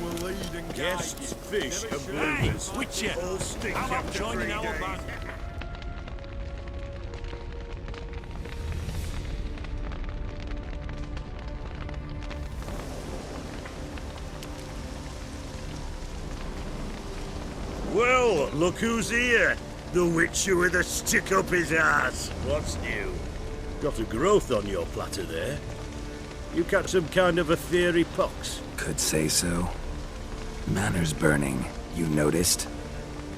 Will lead and guests, fish, and bloomers. Hey, Witcher! All stink How about after joining 3 our days. band? Well, look who's here. The Witcher with a stick up his ass. What's new? Got a growth on your platter there. You catch some kind of a theory pox? Could say so. Manor's burning. You noticed?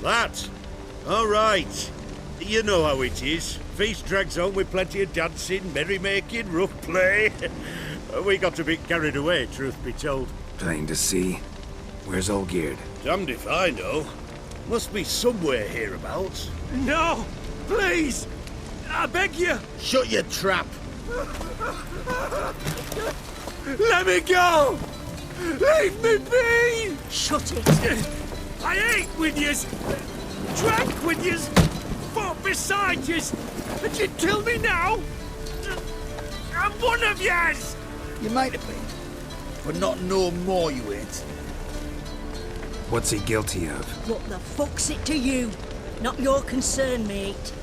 That? All right. You know how it is. Feast drags on with plenty of dancing, merrymaking, rough play. We got a bit carried away, truth be told. Plain to see. Where's Olgierd? Damned if I know. Must be somewhere hereabouts. No! Please! I beg you! Shut your trap! Let me go! Leave me be! Shut it! I ate with yous! Drank with yous! Fought beside yous! And you kill me now? I'm one of yous! You might have been, but not no more you ain't. What's he guilty of? What the fuck's it to you? Not your concern, mate.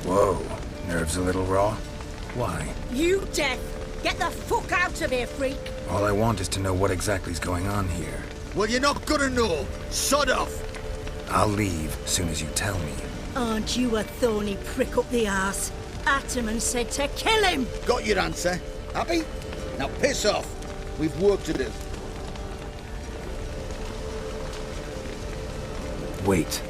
Whoa. Nerves a little raw? Why? You deaf! Get the fuck out of here, freak! All I want is to know what exactly's going on here. Well, you're not gonna know. Sod off. I'll leave soon as you tell me. Aren't you a thorny prick up the arse? Ataman said to kill him! Got your answer. Happy? Now piss off. We've work to do. Wait.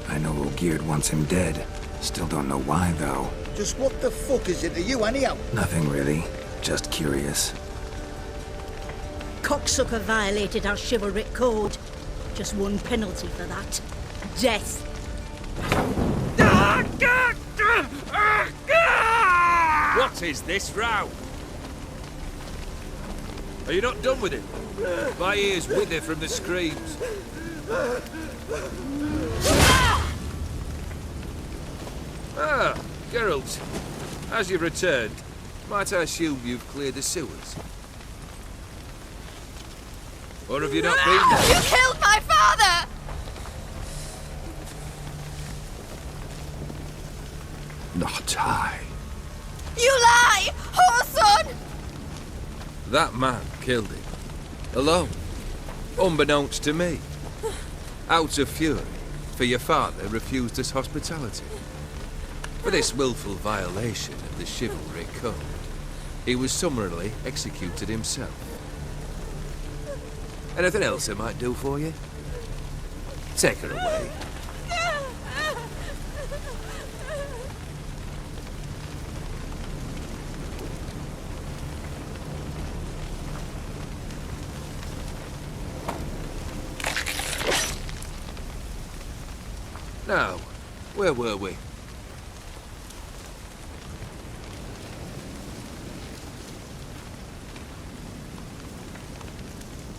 I know Olgierd wants him dead. Still don't know why, though. Just what the fuck is it to you, anyhow? Nothing really. Just curious. Cocksucker violated our chivalric code. Just one penalty for that. Death. What is this row? Are you not done with it? My ears wither from the screams. Ah, Geralt. As you've returned, might I assume you've cleared the sewers? Or have you not been there? You killed my father! Not I. You lie! Whoreson! That man killed him. Alone. Unbeknownst to me. Out of fury, for your father refused us hospitality. For this willful violation of the chivalry code, he was summarily executed himself. Anything else I might do for you? Take her away. Now, where were we?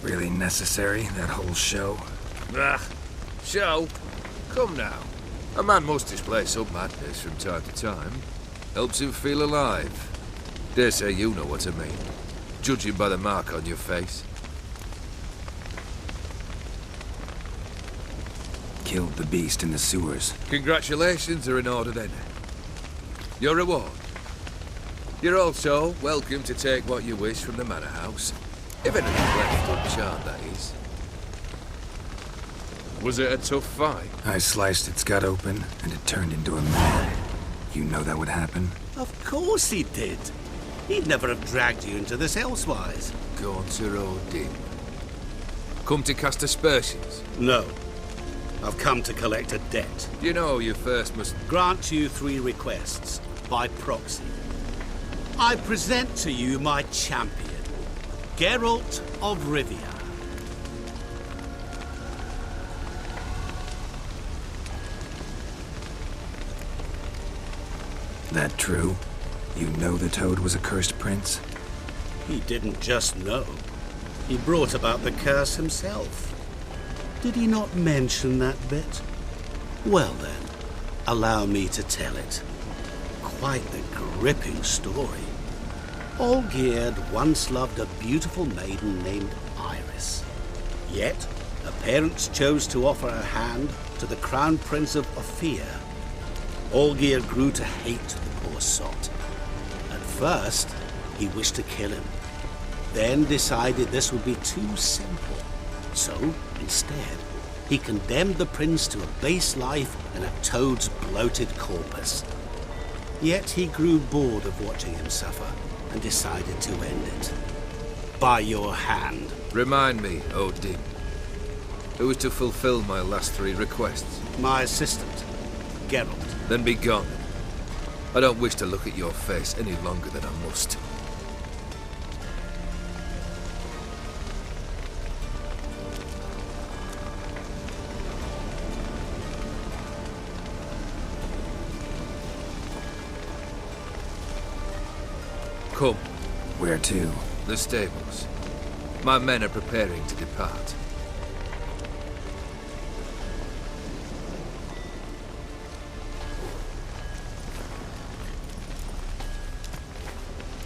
Really necessary, that whole show? Ah, show? Come now. A man must display some madness from time to time. Helps him feel alive. Dare say you know what I mean. Judging by the mark on your face. Killed the beast in the sewers. Congratulations are in order then. Your reward. You're also welcome to take what you wish from the manor house. If anything's left uncharred, that is. Was it a tough fight? I sliced its gut open, and it turned into a man. You know that would happen? Of course he did. He'd never have dragged you into this elsewise. Gaunter O'Dinn. Come to cast aspersions. No. I've come to collect a debt. You know you first must... Grant you 3 requests, by proxy. I present to you my champion, Geralt of Rivia. That true? You know the Toad was a cursed prince? He didn't just know. He brought about the curse himself. Did he not mention that bit? Well then, allow me to tell it. Quite the gripping story. Olgierd once loved a beautiful maiden named Iris. Yet, her parents chose to offer her hand to the Crown Prince of Ophir. Olgierd grew to hate the poor sot. At first, he wished to kill him, then decided this would be too simple. So, instead, he condemned the prince to a base life in a toad's bloated corpus. Yet he grew bored of watching him suffer and decided to end it. By your hand. Remind me, O'Dinn. Who is to fulfill my last 3 requests? My assistant, Geralt. Then be gone. I don't wish to look at your face any longer than I must. Come. Where to? The stables. My men are preparing to depart.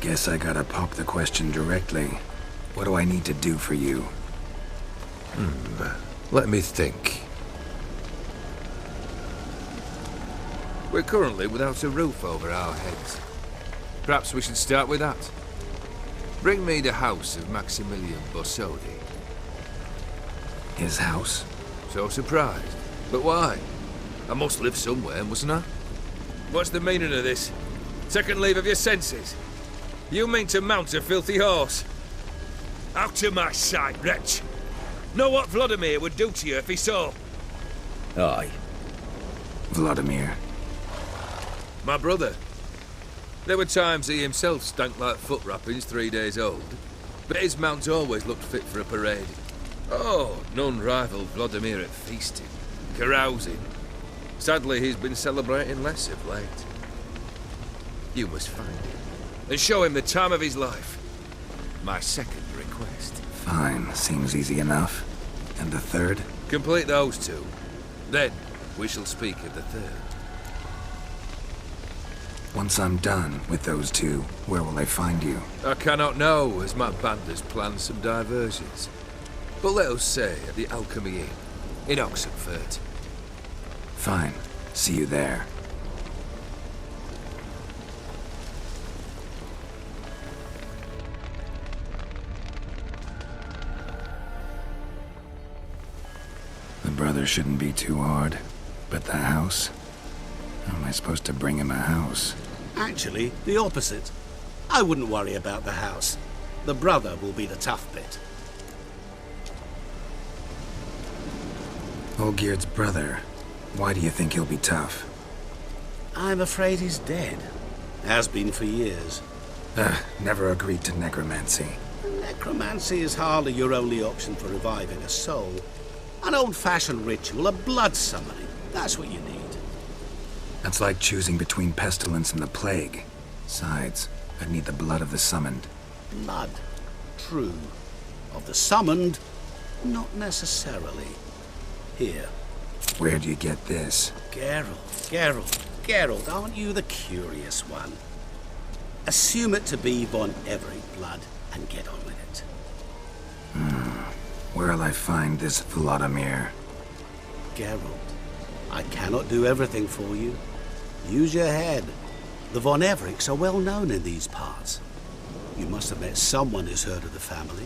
Guess I gotta pop the question directly. What do I need to do for you? Let me think. We're currently without a roof over our heads. Perhaps we should start with that. Bring me the house of Maximilian Borsodi. His house? So surprised. But why? I must live somewhere, mustn't I? What's the meaning of this? Second leave of your senses? You mean to mount a filthy horse? Out of my sight, wretch! Know what Vladimir would do to you if he saw? Aye. Vladimir. My brother. There were times he himself stank like foot wrappings 3 days old, but his mount always looked fit for a parade. Oh, none rivaled Vladimir at feasting, carousing. Sadly, he's been celebrating less of late. You must find him, and show him the time of his life. My second request. Fine, seems easy enough. And the third? Complete those 2. Then, we shall speak of the third. Once I'm done with those 2, where will I find you? I cannot know, as my band has planned some diversions. But let us say at the Alchemy Inn, in Oxenfurt. Fine. See you there. The brother shouldn't be too hard. But the house? How am I supposed to bring him a house? Actually, the opposite. I wouldn't worry about the house. The brother will be the tough bit. Olgierd's brother. Why do you think he'll be tough? I'm afraid he's dead. Has been for years. Never agreed to necromancy. Necromancy is hardly your only option for reviving a soul. An old-fashioned ritual of blood summoning. That's what you need. That's like choosing between pestilence and the plague. Besides, I'd need the blood of the summoned. Blood. True. Of the summoned, not necessarily. Here. Where'd you get this? Geralt, aren't you the curious one? Assume it to be Von Everett blood and get on with it. Where'll I find this Vladimir? Geralt, I cannot do everything for you. Use your head. The Von Evericks are well known in these parts. You must have met someone who's heard of the family.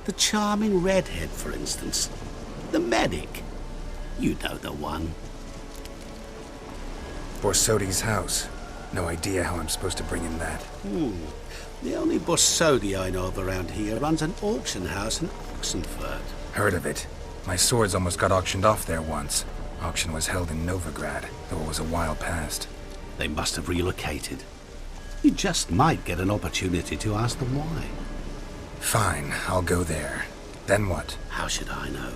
The charming redhead, for instance. The medic. You know the one. Borsodi's house. No idea how I'm supposed to bring in that. The only Borsodi I know of around here runs an auction house in Oxenfurt. Heard of it. My swords almost got auctioned off there once. Auction was held in Novigrad, though it was a while past. They must have relocated. You just might get an opportunity to ask them why. Fine, I'll go there. Then what? How should I know?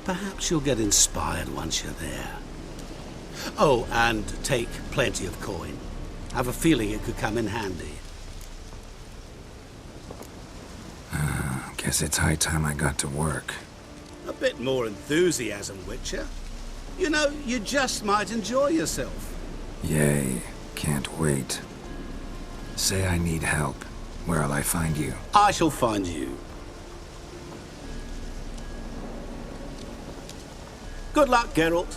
Perhaps you'll get inspired once you're there. Oh, and take plenty of coin. Have a feeling it could come in handy. Guess it's high time I got to work. A bit more enthusiasm, Witcher. You know, you just might enjoy yourself. Yay, can't wait. Say I need help. Where'll I find you? I shall find you. Good luck, Geralt.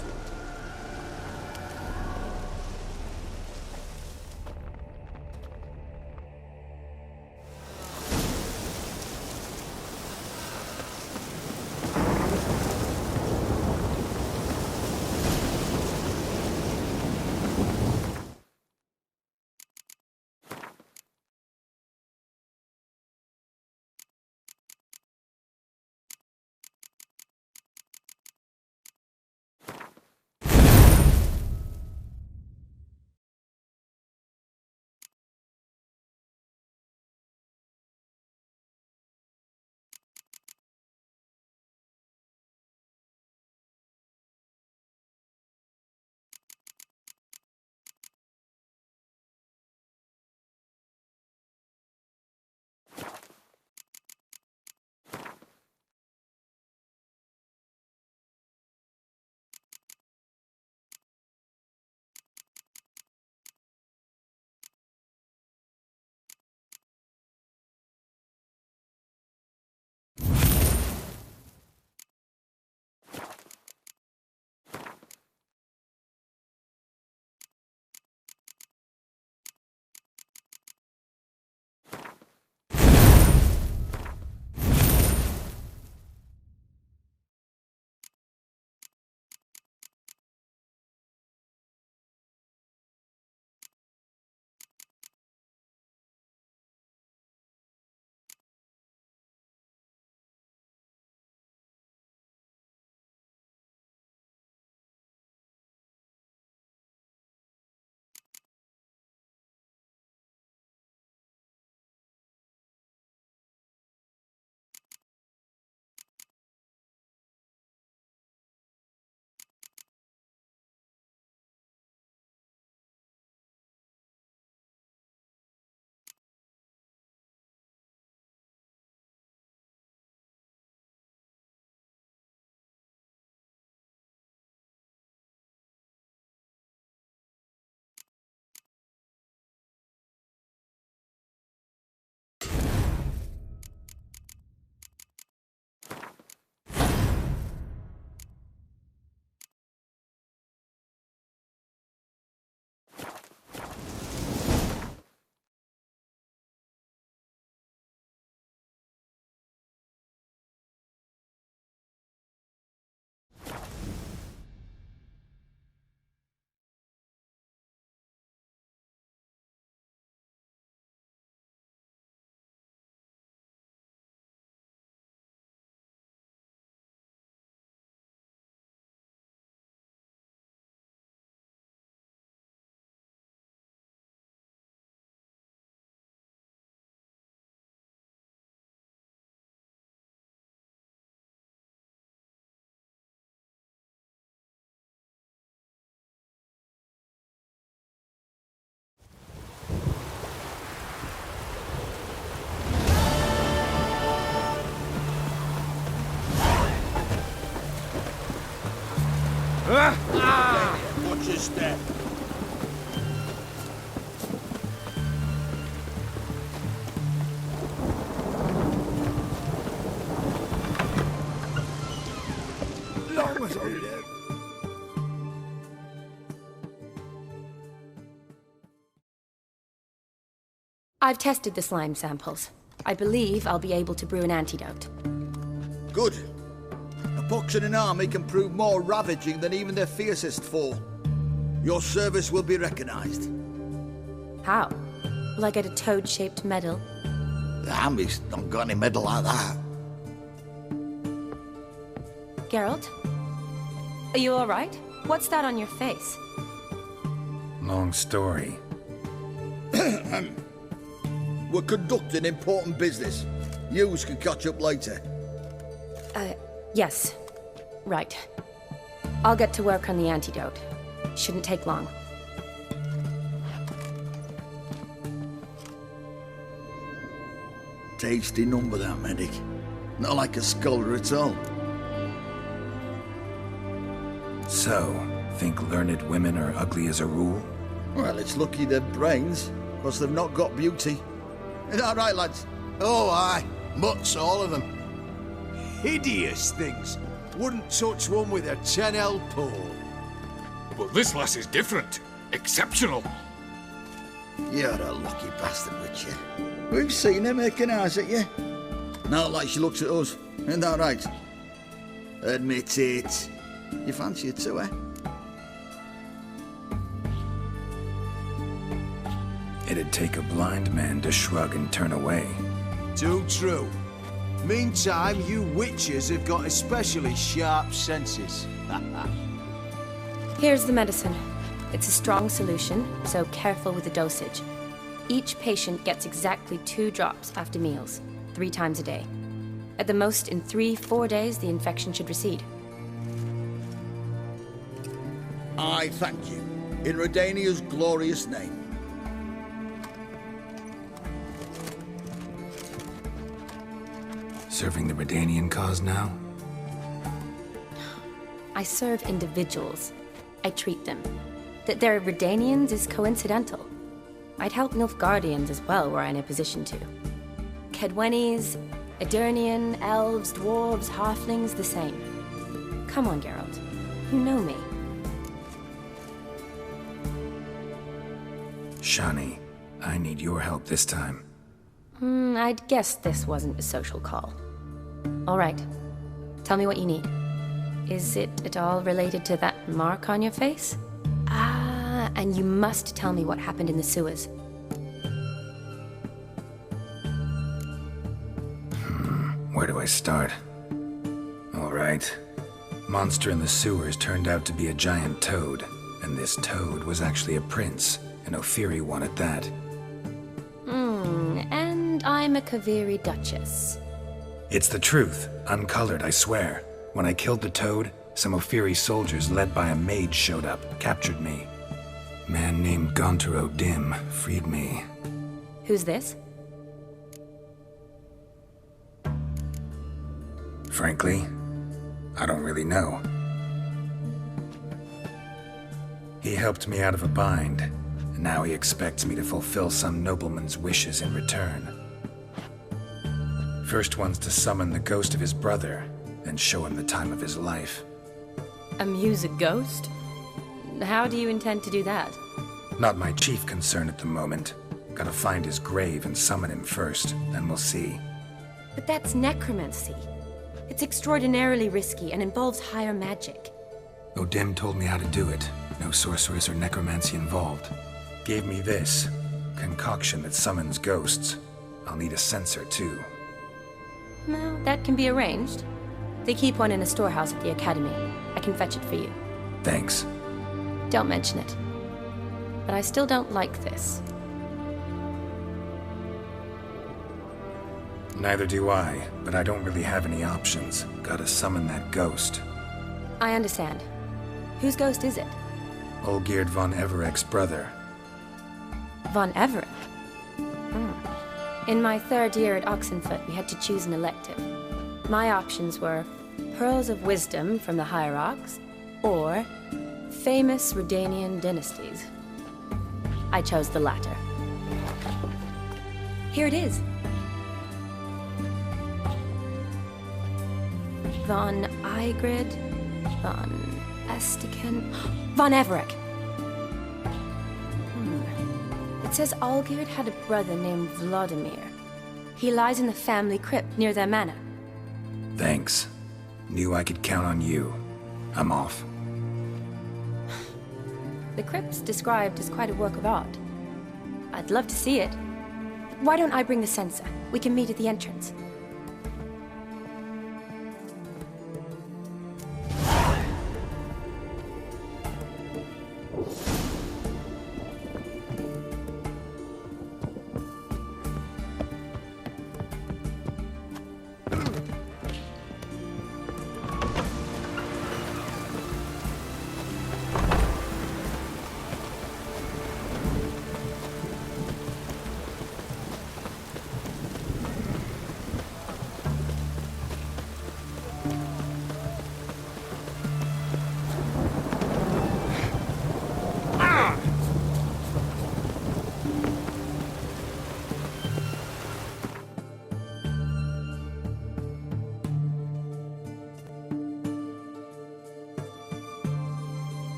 Watch your step. Long as I live. I've tested the slime samples. I believe I'll be able to brew an antidote. Good. A pox in an army can prove more ravaging than even their fiercest foe. Your service will be recognized. How? Will I get a toad-shaped medal? The army's not got any medal like that. Geralt? Are you alright? What's that on your face? Long story. We're conducting important business. Yous can catch up later. Yes. Right. I'll get to work on the antidote. Shouldn't take long. Tasty number, that medic. Not like a scholar at all. So, think learned women are ugly as a rule? Well, it's lucky they're brains, because they've not got beauty. Is that right, lads? Oh, aye. Mutts, all of them. Hideous things. Wouldn't touch one with a 10L pole. But this lass is different. Exceptional. You're a lucky bastard, Witcher. We've seen her making eyes at you. Not like she looks at us. Isn't that right? Admit it. You fancy her too, eh? It'd take a blind man to shrug and turn away. Too true. Meantime, you witches have got especially sharp senses. Here's the medicine. It's a strong solution, so careful with the dosage. Each patient gets exactly 2 drops after meals, 3 times a day. At the most, in 3-4 days, the infection should recede. I thank you. In Redania's glorious name. Serving the Redanian cause now? I serve individuals. I treat them. That they're Redanians is coincidental. I'd help Nilfgaardians as well were I in a position to. Kedwenis, Edirnian, elves, dwarves, halflings, the same. Come on, Geralt. You know me. Shani, I need your help this time. I'd guess this wasn't a social call. All right. Tell me what you need. Is it at all related to that mark on your face? Ah, and you must tell me what happened in the sewers. Where do I start? All right. Monster in the sewers turned out to be a giant toad, and this toad was actually a prince, an Ophiri one at that. And I'm a Kaviri Duchess. It's the truth, uncolored, I swear. When I killed the toad, some Ophiri soldiers led by a mage showed up, captured me. Man named Gontar O'Dim freed me. Who's this? Frankly, I don't really know. He helped me out of a bind, and now he expects me to fulfill some nobleman's wishes in return. First one's to summon the ghost of his brother, then show him the time of his life. Amuse a ghost? How do you intend to do that? Not my chief concern at the moment. Gotta find his grave and summon him first, then we'll see. But that's necromancy. It's extraordinarily risky and involves higher magic. O'Dim told me how to do it. No sorceress or necromancy involved. Gave me this concoction that summons ghosts. I'll need a censer too. No, that can be arranged. They keep one in a storehouse at the academy. I can fetch it for you. Thanks. Don't mention it. But I still don't like this. Neither do I, but I don't really have any options. Gotta summon that ghost. I understand. Whose ghost is it? Olgierd von Everek's brother. Von Everek? In my 3rd year at Oxenfoot, we had to choose an elective. My options were Pearls of Wisdom from the Hierarchs, or famous Redanian dynasties. I chose the latter. Here it is. Von Igrid, Von Estiken, Von Everett. It says Olgierd had a brother named Vladimir. He lies in the family crypt near their manor. Thanks. Knew I could count on you. I'm off. The crypt's described as quite a work of art. I'd love to see it. Why don't I bring the censer? We can meet at the entrance.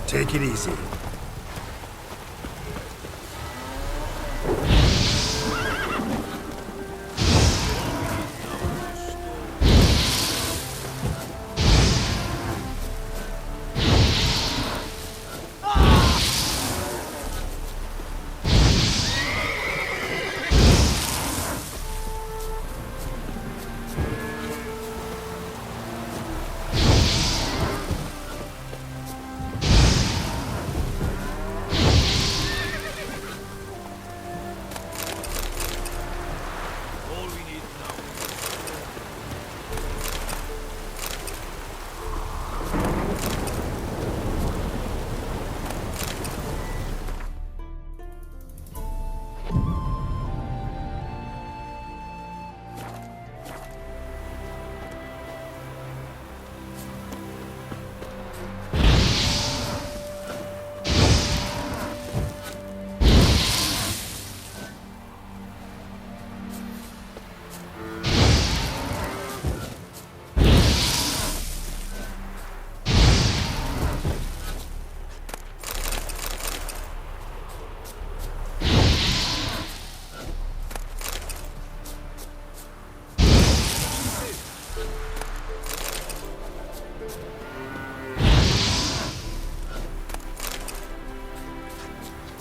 Take it easy.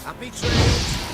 Happy trails!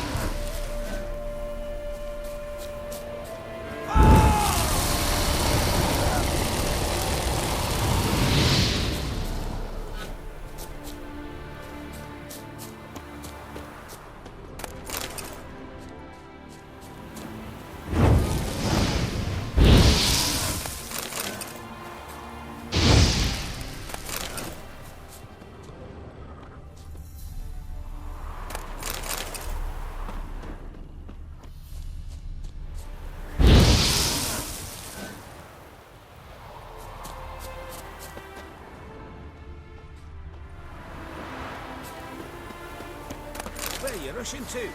Where are you rushing to?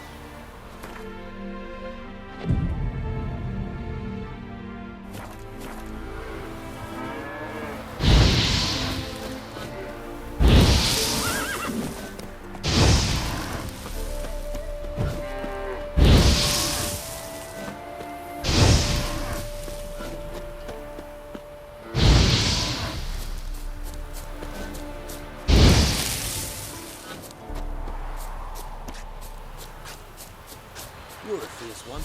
You're a fierce one.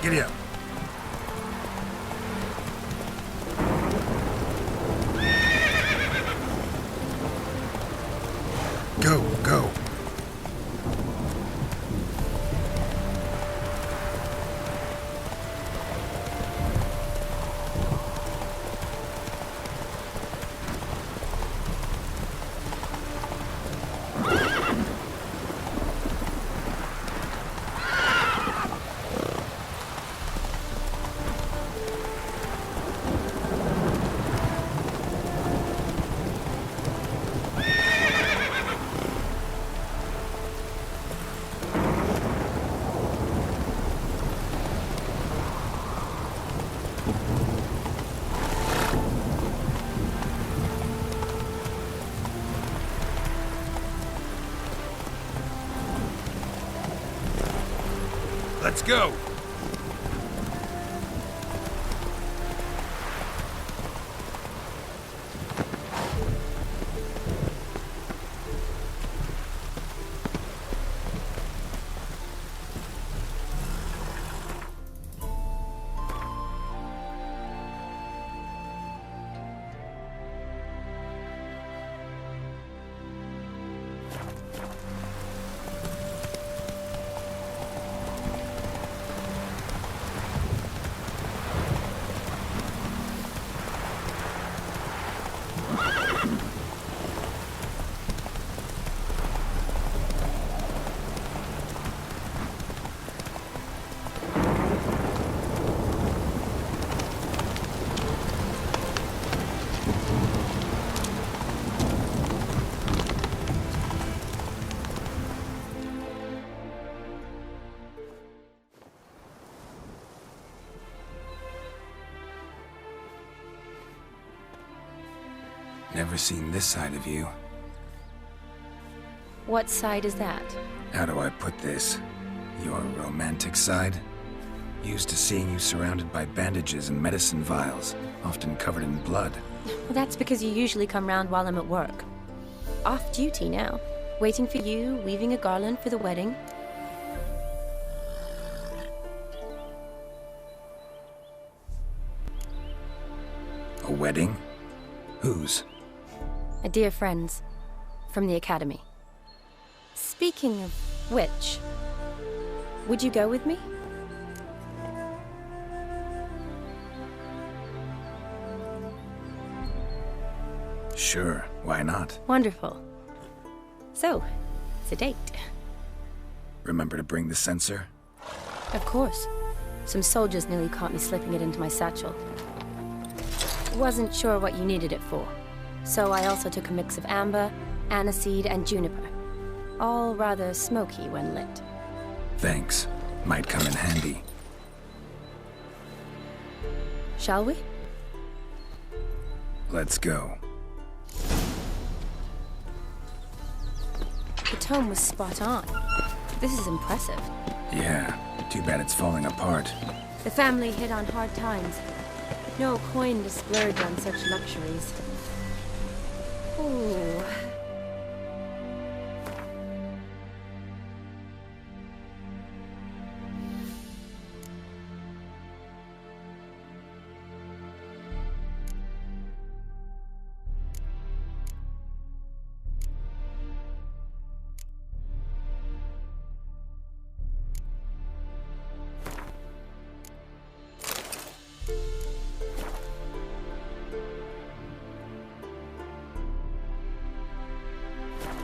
Giddy up. Go, go. Let's go! Never seen this side of you. What side is that? How do I put this? Your romantic side? Used to seeing you surrounded by bandages and medicine vials, often covered in blood. Well, that's because you usually come round while I'm at work. Off duty now. Waiting for you, weaving a garland for the wedding. A wedding? Whose? A dear friend's. From the academy. Speaking of which, would you go with me? Sure, why not? Wonderful. So, it's a date. Remember to bring the sensor? Of course. Some soldiers nearly caught me slipping it into my satchel. Wasn't sure what you needed it for, so I also took a mix of amber, aniseed, and juniper. All rather smoky when lit. Thanks. Might come in handy. Shall we? Let's go. The tome was spot on. This is impressive. Yeah, too bad it's falling apart. The family hit on hard times. No coin to splurge on such luxuries. Ooh.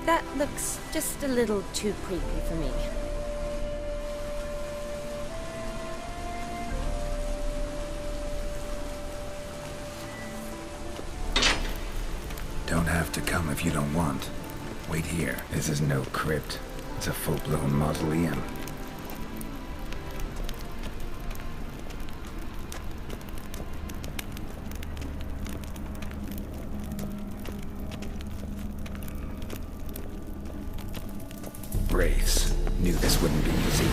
That looks just a little too creepy for me. Don't have to come if you don't want. Wait here. This is no crypt. It's a full-blown mausoleum. Wraiths. Knew this wouldn't be easy.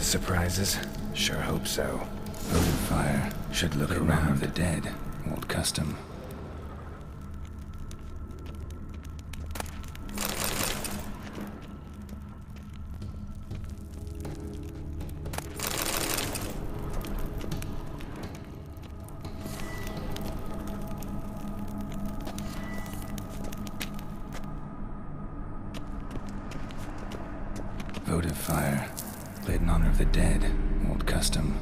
surprises? Sure hope so. Votive fire. Should look around the dead. Old custom. Votive fire. Lit in honor of the dead. Old custom.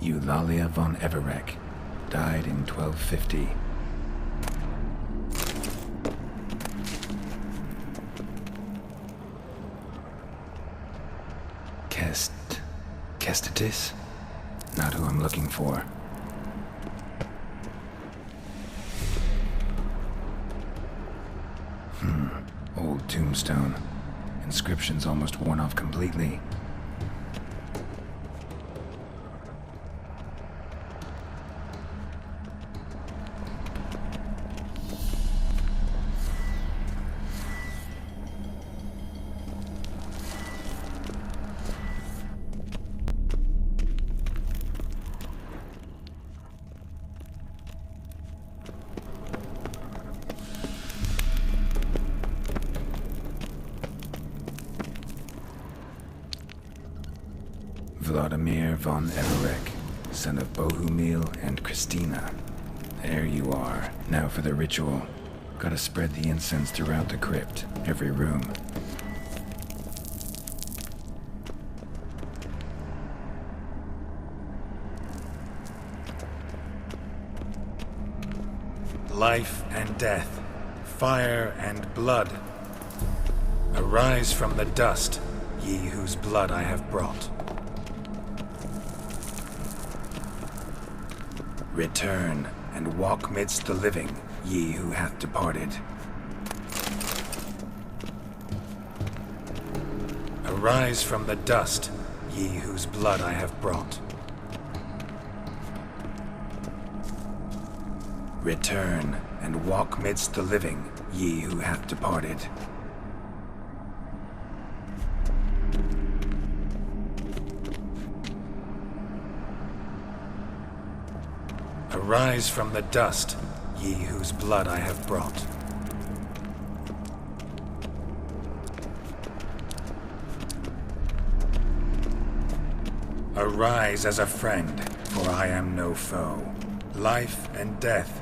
Eulalia von Everec. Died in 1250. Kestitis? Not who I'm looking for. Old tombstone. Inscription's almost worn off completely. Vladimir von Everec, son of Bohumil and Christina. There you are. Now for the ritual. Gotta spread the incense throughout the crypt, every room. Life and death, fire and blood. Arise from the dust, ye whose blood I have brought. Return, and walk midst the living, ye who hath departed. Arise from the dust, ye whose blood I have brought. Return, and walk midst the living, ye who hath departed. Arise from the dust, ye whose blood I have brought. Arise as a friend, for I am no foe. Life and death,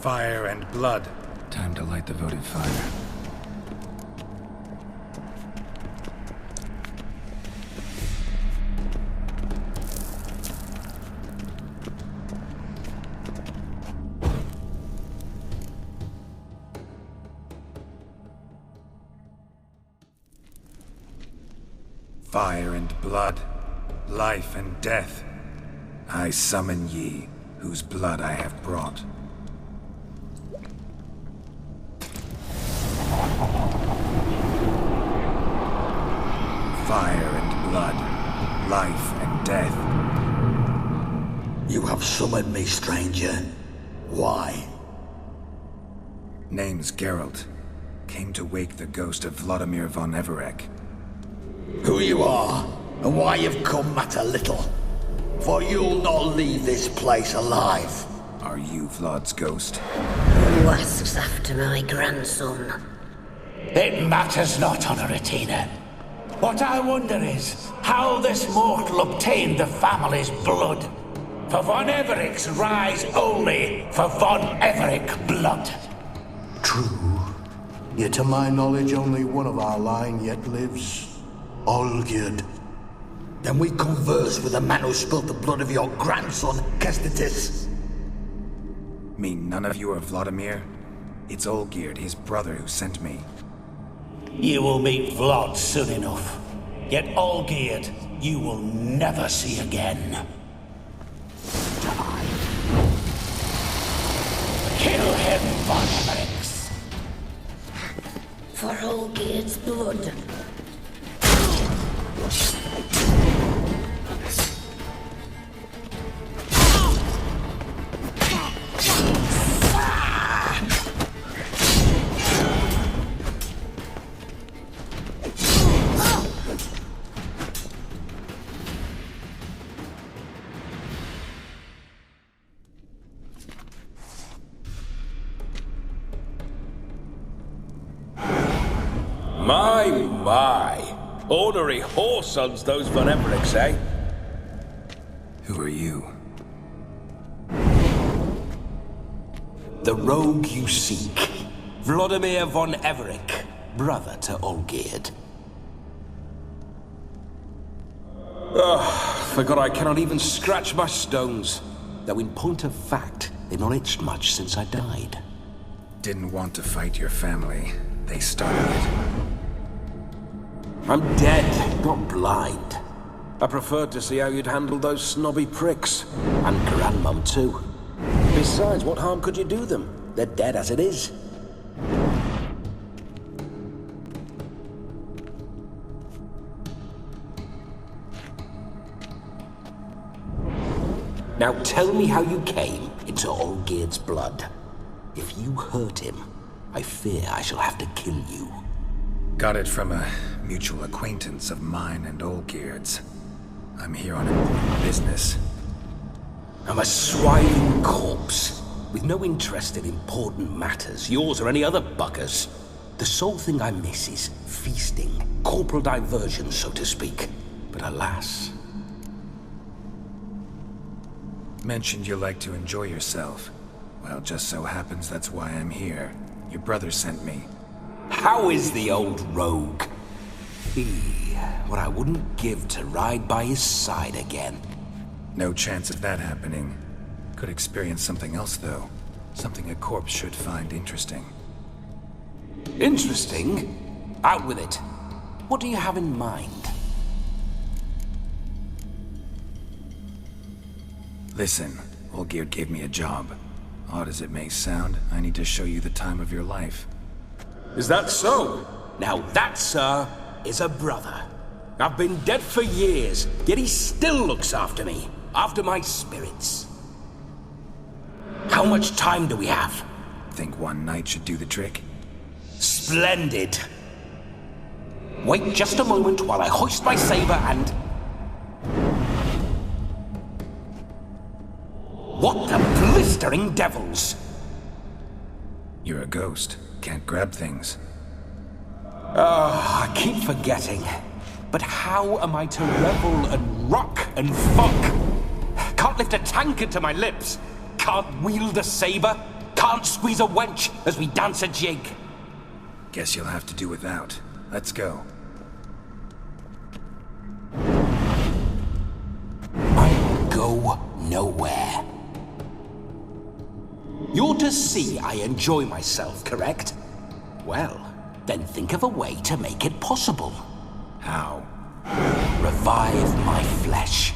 fire and blood. Time to light the votive fire. Fire and blood, life and death, I summon ye, whose blood I have brought. Fire and blood, life and death. You have summoned me, stranger. Why? Name's Geralt. Came to wake the ghost of Vladimir von Everec. Who you are, and why you've come matter little. For you'll not leave this place alive. Are you Vlad's ghost? Who asks after my grandson? It matters not, Honoratina. What I wonder is how this mortal obtained the family's blood. For von Everec's rise only for von Everec blood. True. Yet to my knowledge, only one of our line yet lives. Olgierd. Then we converse with the man who spilled the blood of your grandson, Kestitis. Mean none of you are Vladimir? It's Olgierd, his brother, who sent me. You will meet Vlad soon enough. Yet Olgierd, you will never see again. Kill him, von Everec. For Olgierd's blood. My. Ornery whoresons, those Von Evericks, eh? Who are you? The rogue you seek. Vladimir von Everec, brother to Olgierd. Forgot I cannot even scratch my stones. Though in point of fact, they've not itched much since I died. Didn't want to fight your family. They started it. I'm dead, not blind. I preferred to see how you'd handle those snobby pricks. And Grandmum too. Besides, what harm could you do them? They're dead as it is. Now tell me how you came into Olgierd's blood. If you hurt him, I fear I shall have to kill you. Got it from a mutual acquaintance of mine and Olgierd's. I'm here on important business. I'm a swine corpse, with no interest in important matters, yours or any other buggers. The sole thing I miss is feasting, corporal diversion, so to speak. But alas... Mentioned you like to enjoy yourself. Well, just so happens that's why I'm here. Your brother sent me. How is the old rogue? What I wouldn't give to ride by his side again. No chance of that happening. Could experience something else, though. Something a corpse should find interesting. Interesting? Out with it. What do you have in mind? Listen, Olgierd gave me a job. Odd as it may sound, I need to show you the time of your life. Is that so? Now that, sir, is a brother. I've been dead for years, yet he still looks after me, after my spirits. How much time do we have? Think one night should do the trick? Splendid. Wait just a moment while I hoist my saber and... What the blistering devils! You're a ghost. Can't grab things. I keep forgetting. But how am I to revel and rock and fuck? Can't lift a tankard to my lips. Can't wield a saber. Can't squeeze a wench as we dance a jig. Guess you'll have to do without. Let's go. I go nowhere. You're to see I enjoy myself, correct? Well, then think of a way to make it possible. How? Revive my flesh.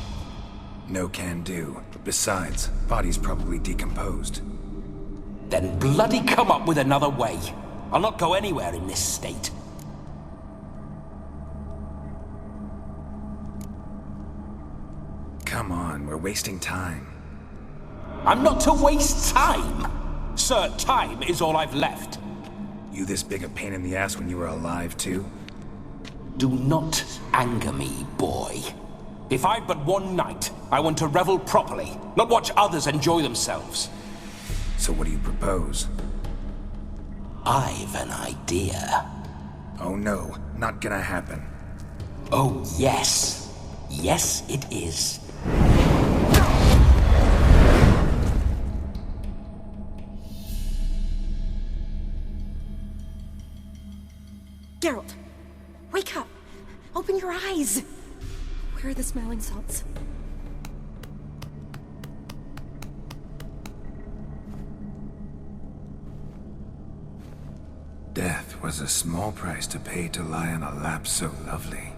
No can do. Besides, body's probably decomposed. Then bloody come up with another way. I'll not go anywhere in this state. Come on, we're wasting time. I'm not to waste time! Sir, time is all I've left. You this big a pain in the ass when you were alive, too? Do not anger me, boy. If I've but one night, I want to revel properly, not watch others enjoy themselves. So what do you propose? I've an idea. Oh no, not gonna happen. Oh yes. Yes, it is. Geralt, wake up! Open your eyes! Where are the smelling salts? Death was a small price to pay to lie on a lap so lovely,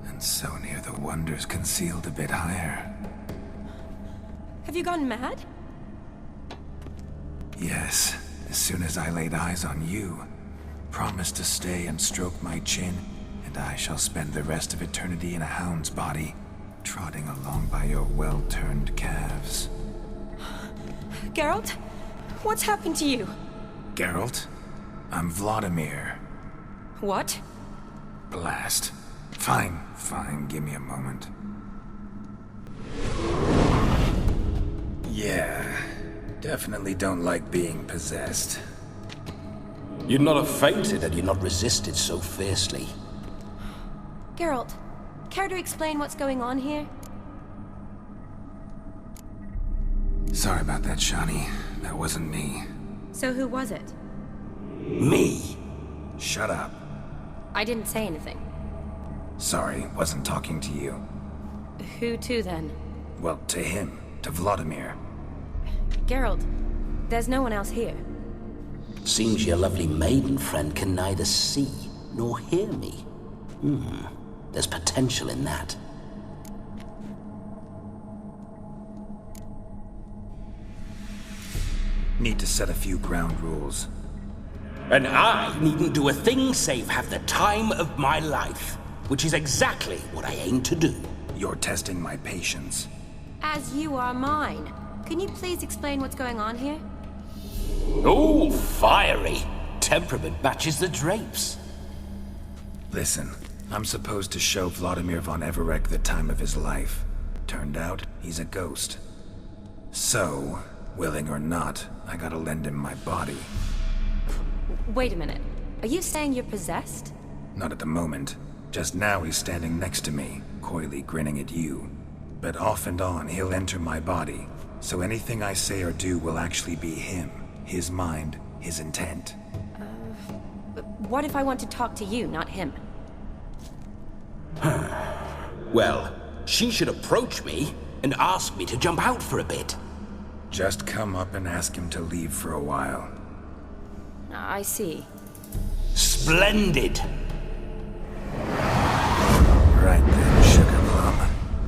and so near the wonders concealed a bit higher. Have you gone mad? Yes, as soon as I laid eyes on you. Promise to stay and stroke my chin, and I shall spend the rest of eternity in a hound's body, trotting along by your well-turned calves. Geralt? What's happened to you? Geralt? I'm Vladimir. What? Blast. Fine, give me a moment. Yeah, definitely don't like being possessed. You'd not have fainted had you not resisted so fiercely. Geralt, care to explain what's going on here? Sorry about that, Shani. That wasn't me. So who was it? Me. Shut up. I didn't say anything. Sorry, wasn't talking to you. Who to then? Well, to him. To Vladimir. Geralt, there's no one else here. Seems your lovely maiden friend can neither see nor hear me. There's potential in that. Need to set a few ground rules. And I needn't do a thing save have the time of my life, which is exactly what I aim to do. You're testing my patience. As you are mine. Can you please explain what's going on here? Oh, fiery. Temperament matches the drapes. Listen, I'm supposed to show Vladimir von Everec the time of his life. Turned out, he's a ghost. So, willing or not, I gotta lend him my body. Wait a minute. Are you saying you're possessed? Not at the moment. Just now he's standing next to me, coyly grinning at you. But off and on, he'll enter my body. So anything I say or do will actually be him. His mind, his intent. But what if I want to talk to you, not him? Well, she should approach me and ask me to jump out for a bit. Just come up and ask him to leave for a while. I see. Splendid! Right then, Sugar Plum.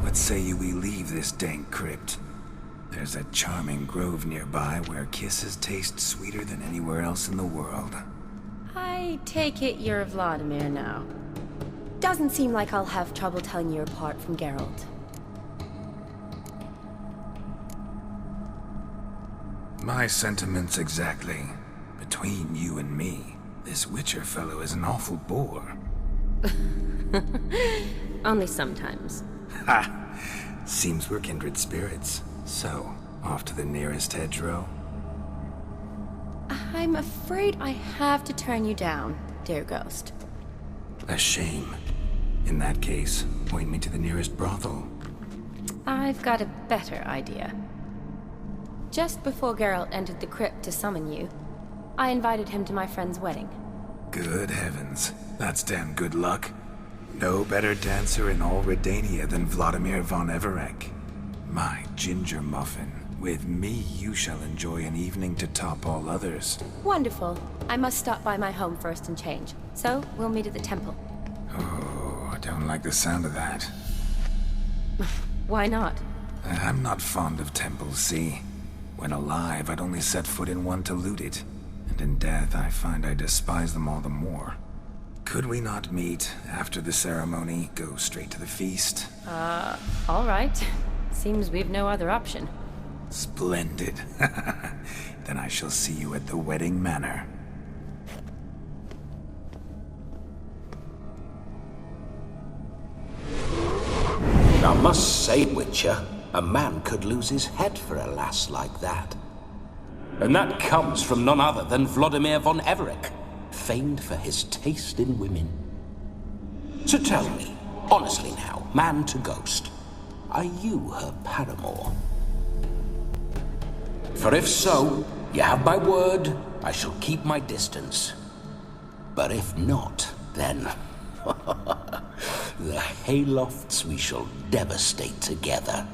What say you we leave this dank crypt? There's a charming grove nearby where kisses taste sweeter than anywhere else in the world. I take it you're Vladimir now. Doesn't seem like I'll have trouble telling you apart from Geralt. My sentiments exactly. Between you and me, this Witcher fellow is an awful bore. Only sometimes. Ha! Seems we're kindred spirits. So, off to the nearest hedgerow? I'm afraid I have to turn you down, dear ghost. A shame. In that case, point me to the nearest brothel. I've got a better idea. Just before Geralt entered the crypt to summon you, I invited him to my friend's wedding. Good heavens. That's damn good luck. No better dancer in all Redania than Vladimir von Everec. My ginger muffin. With me, you shall enjoy an evening to top all others. Wonderful. I must stop by my home first and change. So, we'll meet at the temple. Oh, I don't like the sound of that. Why not? I'm not fond of temples, see? When alive, I'd only set foot in one to loot it. And in death, I find I despise them all the more. Could we not meet after the ceremony, go straight to the feast? All right. Seems we've no other option. Splendid. Then I shall see you at the wedding manor. I must say, Witcher, a man could lose his head for a lass like that. And that comes from none other than Vladimir von Everec, famed for his taste in women. So tell me, honestly now, man to ghost, are you her paramour? For if so, you have my word, I shall keep my distance. But if not, then... the haylofts we shall devastate together.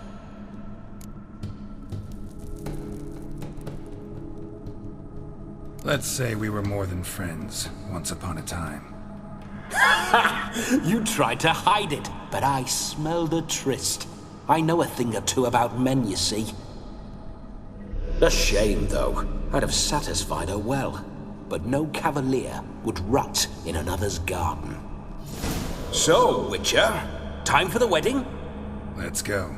Let's say we were more than friends, once upon a time. You tried to hide it, but I smelled a tryst. I know a thing or two about men, you see. A shame, though. I'd have satisfied her well, but no cavalier would rot in another's garden. So, Witcher, time for the wedding? Let's go.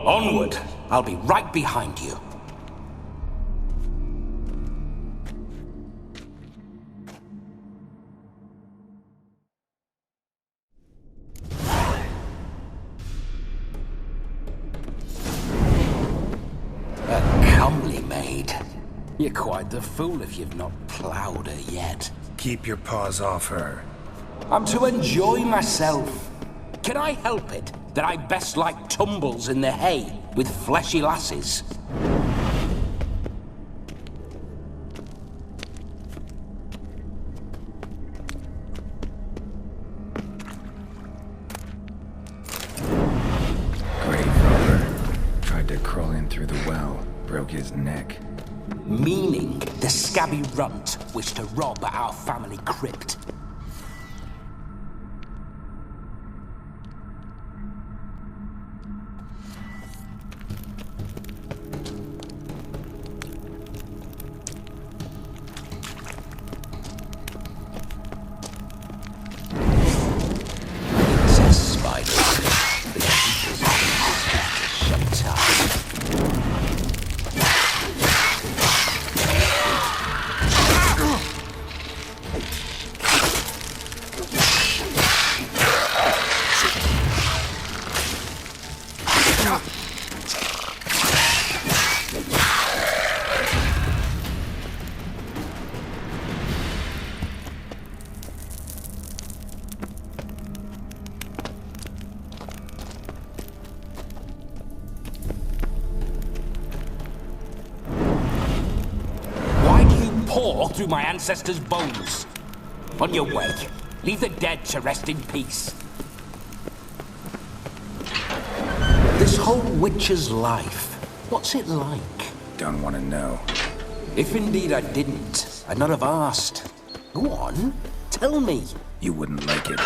Onward! I'll be right behind you. A comely maid. You're quite the fool if you've not ploughed her yet. Keep your paws off her. I'm to enjoy myself. Can I help it that I best like tumbles in the hay with fleshy lasses? Grave robber. Tried to crawl in through the well. Broke his neck. Meaning the scabby runt wished to rob our family crypt. Through my ancestors' bones. On your way, leave the dead to rest in peace. This whole witcher's life, what's it like? Don't want to know. If indeed I didn't, I'd not have asked. Go on, tell me. You wouldn't like it.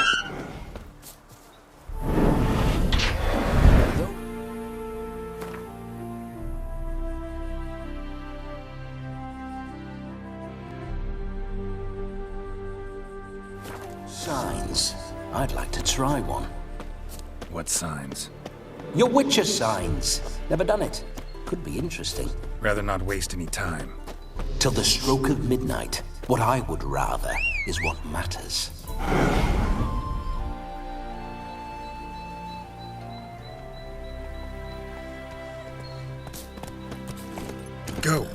Signs. I'd like to try one. What signs? Your Witcher signs. Never done it. Could be interesting. Rather not waste any time. Till the stroke of midnight. What I would rather is what matters. Go.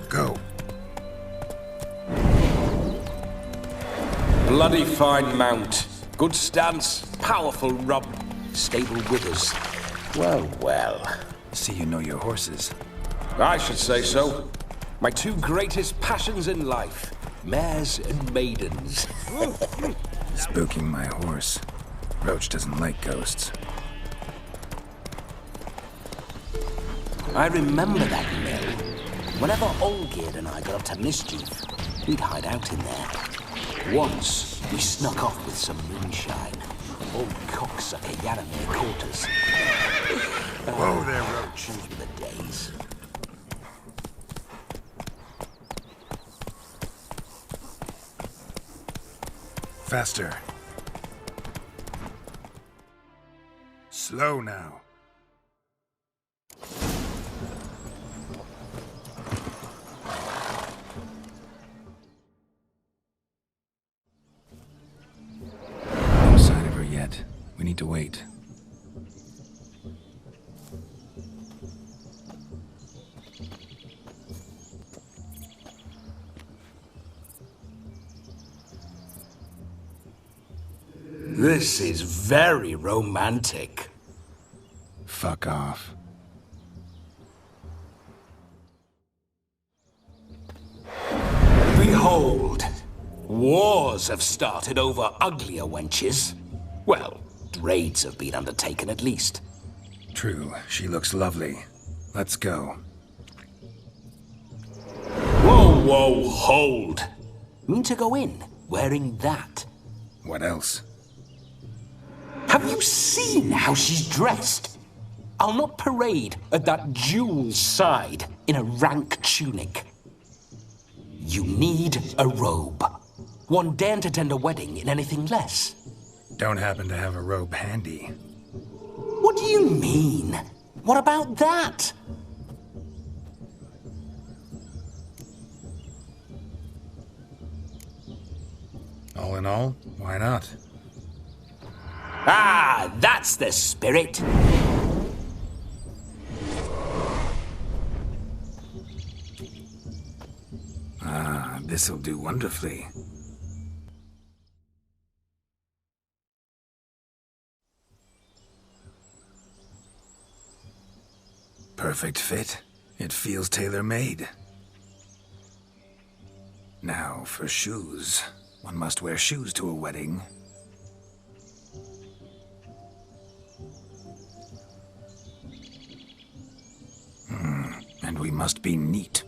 Bloody fine mount. Good stance, powerful rub, stable withers. Well. See you know your horses. I should say so. My two greatest passions in life, mares and maidens. Spooking my horse. Roach doesn't like ghosts. I remember that mill. Whenever Olgierd and I got up to mischief, we'd hide out in there. Once, we snuck off with some moonshine. Old cocksucker Yaramir caught us. Whoa there, Roach. Those were the days. Faster. Slow now. No sign of her yet. We need to wait. This is very romantic. Fuck off. Behold, wars have started over uglier wenches. Well, raids have been undertaken at least. True, she looks lovely. Let's go. Whoa, hold. Mean to go in wearing that? What else? Have you seen how she's dressed? I'll not parade at that jewel's side in a rank tunic. You need a robe. One daren't attend a wedding in anything less. Don't happen to have a robe handy. What do you mean? What about that? All in all, why not? Ah, that's the spirit. this'll do wonderfully. Perfect fit. It feels tailor-made. Now, for shoes. One must wear shoes to a wedding. And we must be neat.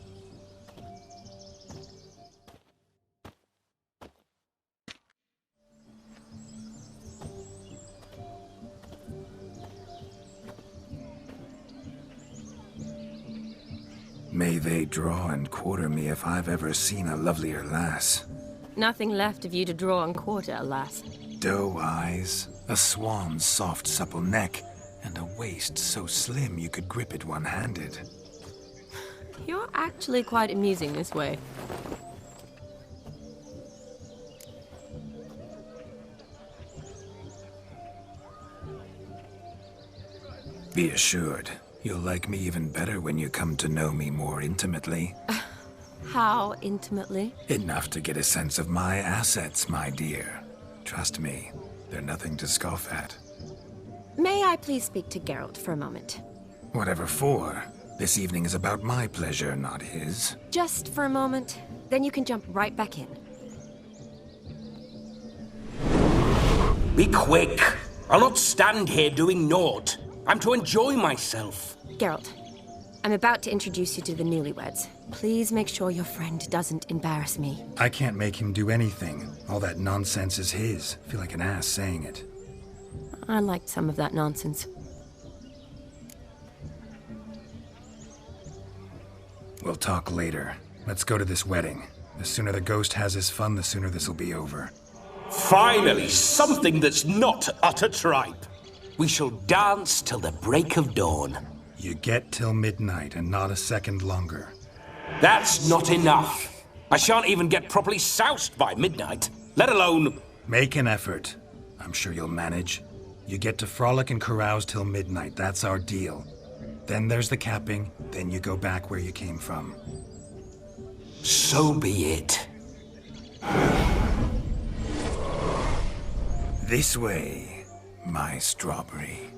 May they draw and quarter me if I've ever seen a lovelier lass. Nothing left of you to draw and quarter, alas. Doe eyes, a swan's soft supple neck, and a waist so slim you could grip it one-handed. You're actually quite amusing this way. Be assured, you'll like me even better when you come to know me more intimately. How intimately? Enough to get a sense of my assets, my dear. Trust me, they're nothing to scoff at. May I please speak to Geralt for a moment? Whatever for. This evening is about my pleasure, not his. Just for a moment, then you can jump right back in. Be quick! I'll not stand here doing naught. I'm to enjoy myself. Geralt, I'm about to introduce you to the newlyweds. Please make sure your friend doesn't embarrass me. I can't make him do anything. All that nonsense is his. I feel like an ass saying it. I liked some of that nonsense. We'll talk later. Let's go to this wedding. The sooner the ghost has his fun, the sooner this'll be over. Finally, something that's not utter tripe. We shall dance till the break of dawn. You get till midnight and not a second longer. That's not enough. I shan't even get properly soused by midnight, let alone... Make an effort. I'm sure you'll manage. You get to frolic and carouse till midnight. That's our deal. Then there's the capping, then you go back where you came from. So be it. This way, my strawberry.